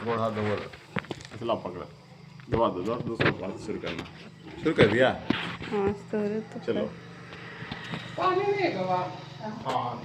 गोड़ हाथ दो इसला पकड़ा दबा दो दूसरा बात शुरू करना शुरू कर दिया। हाँ तो चलो पानी नहीं गवा हाँ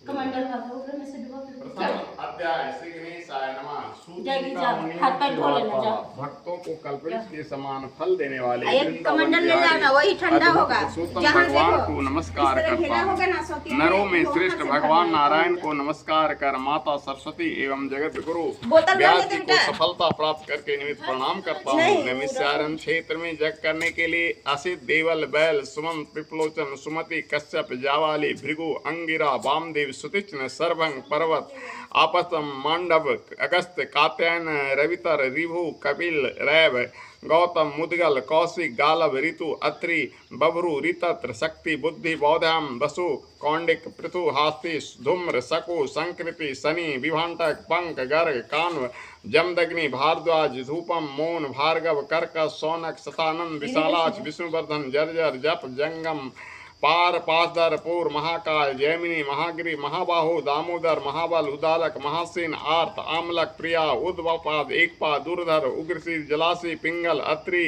कमंडल ऊपर में से डुबा अध्याय श्री गणेशाय नमः। जाएगी जा, हाथ पैर धो लेना जा। भक्तों को कल्पवृक्ष के समान फल देने वाले एक कमंडल ले जाना, वही ठंडा होगा। जहाँ भगवान देखो, को नमस्कार इस तरह करता घेरा होगा ना, हूँ। सोती नरों में है, श्रेष्ठ से भगवान भरना। नारायण को नमस्कार कर माता सरस्वती एवं जगत गुरु बोतल व्यास भरने जी दे को बेटा। सफलता प्राप्त करके निमित्त प्रणाम करता हूँ। नहीं, नैमिषारण्य क्षेत्र में जग करने के लिए असित देवल बैल सुमंत पिपलोचन सुमति कश्यप जावाली भृगु अंगिरा वामदेव सुतिच्न सर्वंग पर्वत आपस्तम मांडव अगस्त कात्यायन रवितर रिभु कपिल रैव गौतम मुदगल कौशिक गालव ऋतु अत्रि बभरु ऋतत्र शक्ति बुद्धि बौद्धाम वसु कौंडिक पृथु हास्ति धूम्र सकु संकृति शनि विभाटक पंक गर्ग कान्व जमदग्नि भारद्वाज धूपम मौन भार्गव कर्कश सौनक शतानंद विशालाक्ष विष्णुवर्धन जर्जर जप जंगम पार पासदर पूर महाकाल जैमिनी महागिरी महाबाहु दामोदर महाबल उदालक महासेन आर्त आमलक प्रिया उद्वपाद एकपाद दुर्धर उग्रशील जलासी पिंगल अत्रि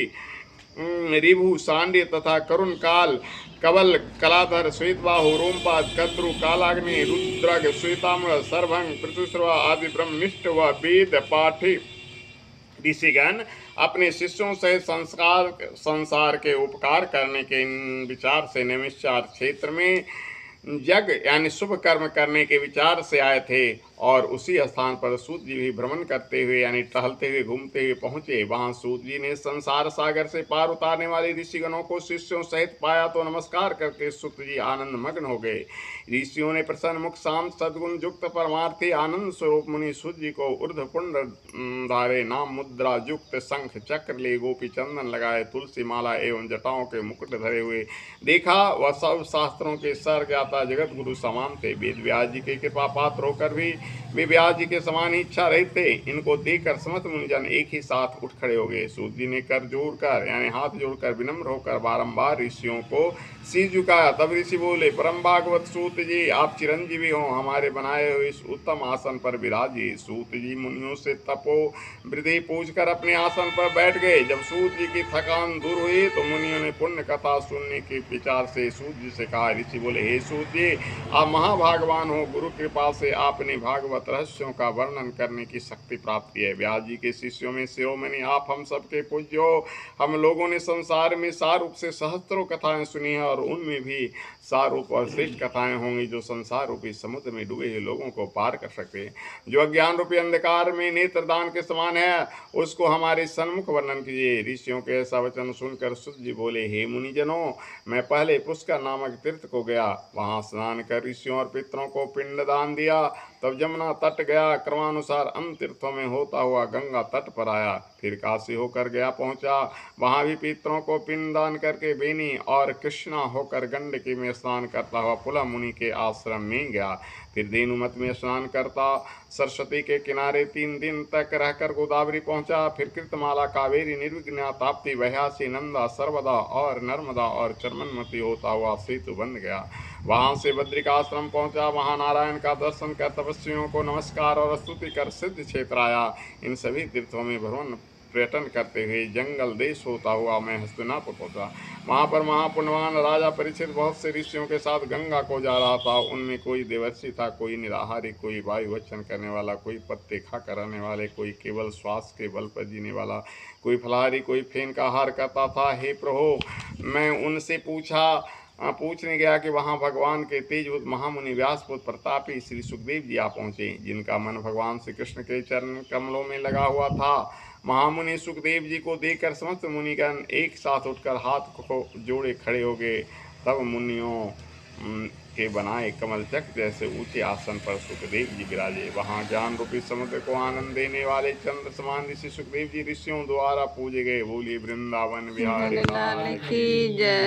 रिभु सांड्य तथा करुण काल कबल कलाधर श्वेतबाहु रोमपाद कद्रु कालाग्नि रुद्रग श्वेताम्र सर्वंग पृथुश्रवा आदि ब्रह्मनिष्ठ व वेद पाठी ऋषिगण अपने शिष्यों से संसार के उपकार करने के इन विचार से नैमिषार क्षेत्र में यज्ञ यानी शुभ कर्म करने के विचार से आए थे और उसी स्थान पर सूत जी भी भ्रमण करते हुए यानी टहलते हुए घूमते हुए पहुंचे। वहां सूत जी ने संसार सागर से पार उतारने वाले ऋषिगणों को शिष्यों सहित पाया तो नमस्कार करके सूत जी आनंद मग्न हो गए। ऋषियों ने प्रसन्न मुख शांत सद्गुण युक्त परमार्थी आनंद स्वरूप मुनि सूत जी को ऊर्ध्व पुंड धारे नाम मुद्रा युक्त शंख चक्र ले गोपी चंदन लगाए तुलसी माला एवं जटाओं के मुकुट धरे हुए देखा। वह सब शास्त्रों के सर ज्ञाता जगत गुरु समान थे। वेद व्यास जी के कृपा पात्र होकर भी वे व्यास जी के समान ही इच्छा रहित थे। इनको देखकर समस्त मुनिजन एक ही साथ उठ खड़े हो गए। सूत जी ने कर जोड़कर यानी हाथ जोड़कर विनम्र होकर बारंबार ऋषियों को सिर झुकाया। तब ऋषि बोले, परम भागवत सूत जी आप चिरंजीवी हो, हमारे बनाए हुए इस उत्तम आसन पर विराजिए। सूत जी मुनियों से तपो वृद्धि पूछकर अपने आसन पर बैठ गए। जब सूत जी की थकान दूर हुई तो मुनियों ने पुण्य कथा सुनने के विचार से सूत जी से कहा। ऋषि बोले, हे सूत जी आप महाभागवान हो, गुरु कृपा से आपने भागवत रहस्यों का वर्णन करने की शक्ति प्राप्त की है। व्यास जी के शिष्यों में शिरोमणि आप हम सबके पूज्य हो। हम लोगों ने संसार में सारूप से सहस्त्रों कथाएं सुनी है और उनमें भी सारूप और श्रेष्ठ कथाएं होंगी जो संसार रूपी समुद्र में डूबे हुए लोगों को पार कर सकते हैं। जो अज्ञान रूपी अंधकार में नेत्रदान के समान है उसको हमारे सन्मुख वर्णन कीजिए। ऋषियों के ऐसा वचन सुनकर सूत जी बोले, हे मुनिजनों मैं पहले पुष्कर नामक तीर्थ को गया, वहां स्नान कर ऋषियों और पितरों को पिंडदान दिया। तब जमुना तट गया, क्रमानुसार अन्य तीर्थों में होता हुआ गंगा तट पर आया। फिर काशी होकर गया पहुंचा, वहां भी पितरों को पिंडदान करके बेनी और कृष्णा होकर गंडकी में स्नान करता हुआ पुलह मुनि के आश्रम में गया। फिर धेनुमत में स्नान करता सरस्वती के किनारे 3 दिन तक रहकर गोदावरी पहुंचा। फिर कृतमाला कावेरी निर्विघ्ना ताप्ती वह्यासी नंदा सर्वदा और नर्मदा और चरमनमती होता हुआ सेतु बन गया। वहां से बद्रिकाश्रम पहुंचा, वहां नारायण का दर्शन कर तपस्वियों को नमस्कार और स्तुति कर सिद्ध क्षेत्र आया। इन सभी तीर्थों में भ्रमण पर्यटन करते हुए जंगल देश होता हुआ मैं हस्तिनापुर पहुंचा। वहां पर महापुण्यवान राजा परीक्षित बहुत से ऋषियों के साथ गंगा को जा रहा था। उनमें कोई देवर्षि था, कोई निराहारी, कोई वायु भक्षण करने वाला, कोई पत्ते खाकर रहने वाले, कोई केवल श्वास के बल पर जीने वाला, कोई फलाहारी, कोई फेन का आहार करता था। हे प्रभु मैं उनसे पूछने गया कि वहाँ भगवान के तेजवत महामुनि व्यासपुत्र प्रतापी श्री सुखदेव जी आ पहुँचे, जिनका मन भगवान श्री कृष्ण के चरण कमलों में लगा हुआ था। महामुनि सुखदेव जी को देखकर समस्त मुनिगण एक साथ उठकर हाथ को जोड़े खड़े हो गए। तब मुनियों के बनाए कमल चक्र जैसे ऊंचे आसन पर सुखदेव जी विराजे। वहां ज्ञान रूपी समुद्र को आनंद देने वाले चंद्र समान ऋषि सुखदेव जी ऋषियों द्वारा पूजे गए। बोलिए वृंदावन बिहारी लाल की जय।